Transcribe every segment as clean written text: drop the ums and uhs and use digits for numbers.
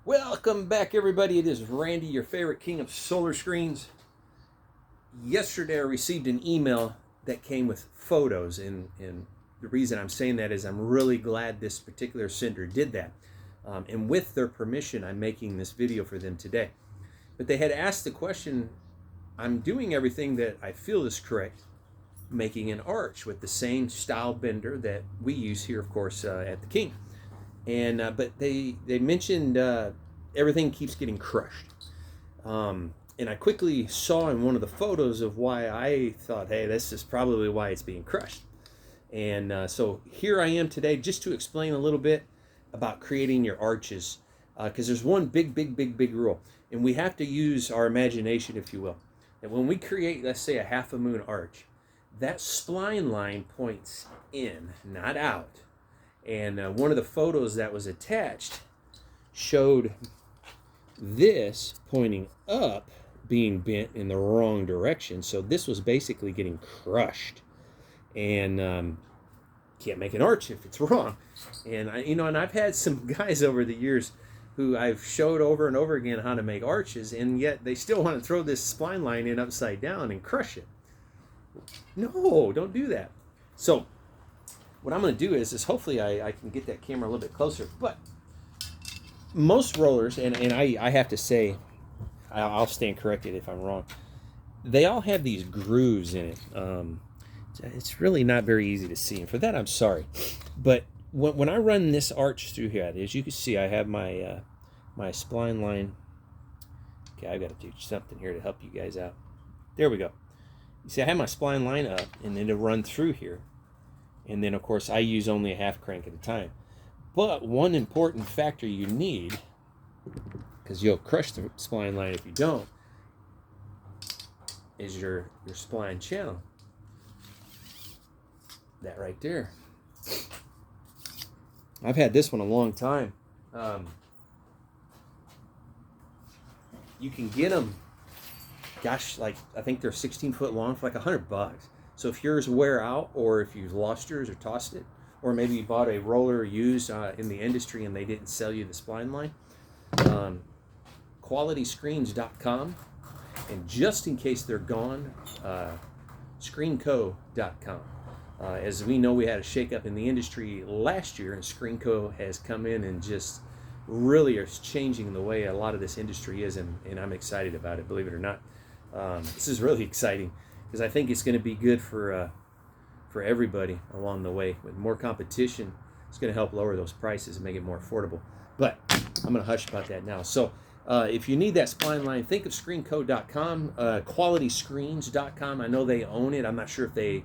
Welcome back, everybody. It is Randy, your favorite king of solar screens. Yesterday, I received an email that came with photos, and the reason I'm saying that is I'm really glad this particular sender did that. And with their permission, I'm making this video for them today. But they had asked the question, I'm doing everything that I feel is correct, making an arch with the same style bender that we use here, of course, at the King. And but they mentioned everything keeps getting crushed. And I quickly saw in one of the photos of why I thought, hey, this is probably why it's being crushed. And so here I am today just to explain a little bit about creating your arches, because there's one big rule, and we have to use our imagination, if you will. And when we create, let's say, a half a moon arch, that spline line points in, not out. And one of the photos that was attached showed this pointing up being bent in the wrong direction. So this was basically getting crushed. And can't make an arch if it's wrong. And and I've had some guys over the years who I've showed over and over again how to make arches, and yet they still want to throw this spline line in upside down and crush it. No, don't do that. So what I'm going to do is hopefully I can get that camera a little bit closer. But most rollers, and I have to say, I'll stand corrected if I'm wrong, they all have these grooves in it. It's really not very easy to see, and for that I'm sorry. But when I run this arch through here, as you can see, I have my my spline line. Okay, I've got to do something here to help you guys out. There we go. You see, I have my spline line up, and then to run through here. And then, of course, I use only a half crank at a time. But one important factor you need, because you'll crush the spline line if you don't, is your spline channel. That right there. I've had this one a long time. You can get them, gosh, like I think they're 16 foot long for like $100. So if yours wear out, or if you've lost yours or tossed it, or maybe you bought a roller used in the industry and they didn't sell you the spline line, QualityScreens.com, and just in case they're gone, ScreenCo.com. As we know, we had a shakeup in the industry last year, and ScreenCo has come in and just really is changing the way a lot of this industry is, and I'm excited about it, believe it or not. This is really exciting, because I think it's going to be good for everybody along the way. With more competition, it's going to help lower those prices and make it more affordable. But I'm going to hush about that now. So if you need that spline line, think of ScreenCo.com, QualityScreens.com. I know they own it. I'm not sure if they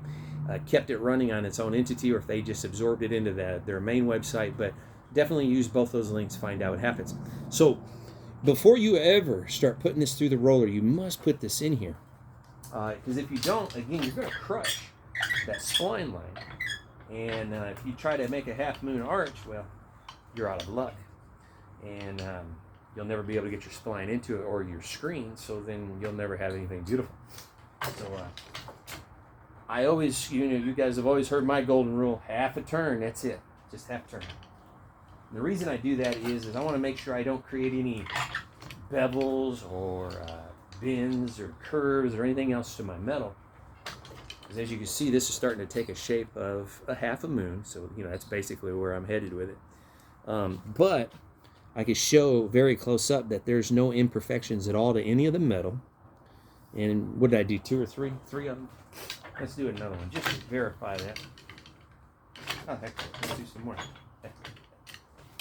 kept it running on its own entity or if they just absorbed it into their main website, but definitely use both those links to find out what happens. So before you ever start putting this through the roller, you must put this in here. Because if you don't, again, you're going to crush that spline line. And if you try to make a half moon arch, well, you're out of luck. And you'll never be able to get your spline into it or your screen, so then you'll never have anything beautiful. So I always, you guys have always heard my golden rule, half a turn, that's it. Just half a turn. And the reason I do that is I want to make sure I don't create any bevels or bends or curves or anything else to my metal, because as you can see, this is starting to take a shape of a half a moon, so that's basically where I'm headed with it. But I can show very close up that there's no imperfections at all to any of the metal. And what did I do, two or three of them? Let's do another one just to verify that. Oh heck, let's do some more.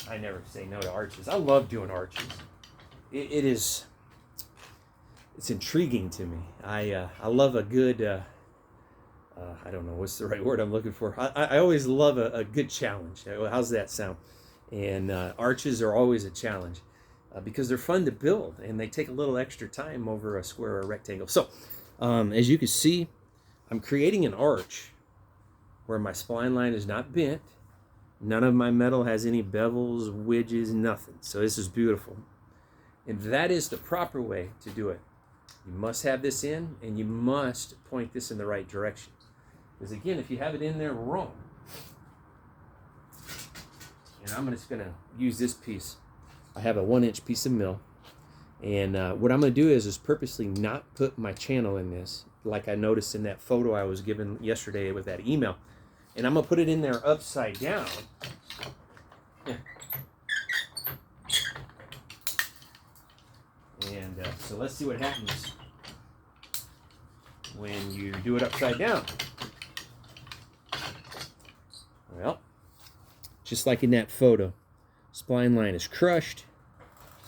I never say no to arches. I love doing arches. It's intriguing to me. I love a good, I don't know what's the right word I'm looking for. I always love a good challenge. How's that sound? And arches are always a challenge because they're fun to build and they take a little extra time over a square or a rectangle. So as you can see, I'm creating an arch where my spline line is not bent. None of my metal has any bevels, wedges, nothing. So this is beautiful. And that is the proper way to do it. You must have this in, and you must point this in the right direction. Because again, if you have it in there wrong, and I'm just going to use this piece. I have a 1-inch piece of mill. And what I'm going to do is purposely not put my channel in this, like I noticed in that photo I was given yesterday with that email. And I'm going to put it in there upside down. And so let's see what happens when you do it upside down. Well, just like in that photo, spline line is crushed.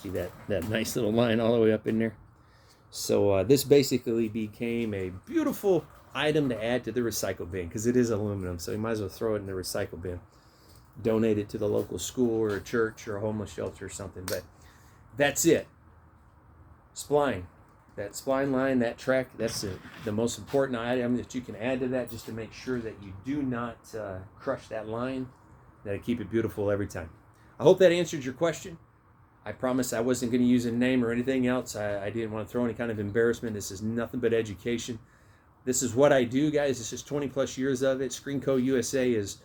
See that nice little line all the way up in there? So this basically became a beautiful item to add to the recycle bin, because it is aluminum, so you might as well throw it in the recycle bin. Donate it to the local school or a church or a homeless shelter or something. But that's it. Spline. That spline line, that track, that's the most important item that you can add to that, just to make sure that you do not crush that line, that'll keep it beautiful every time. I hope that answered your question. I promise I wasn't going to use a name or anything else. I didn't want to throw any kind of embarrassment. This is nothing but education. This is what I do, guys. This is 20 plus years of it. ScreenCo USA is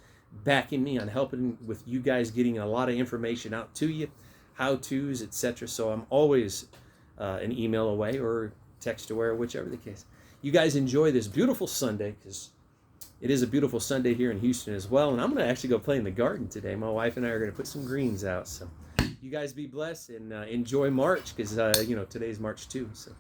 backing me on helping with you guys getting a lot of information out to you, how-tos, etc. So I'm always an email away or text away, or whichever the case. You guys enjoy this beautiful Sunday, because it is a beautiful Sunday here in Houston as well. And I'm going to actually go play in the garden today. My wife and I are going to put some greens out. So you guys be blessed and enjoy March, because, today's March 2. So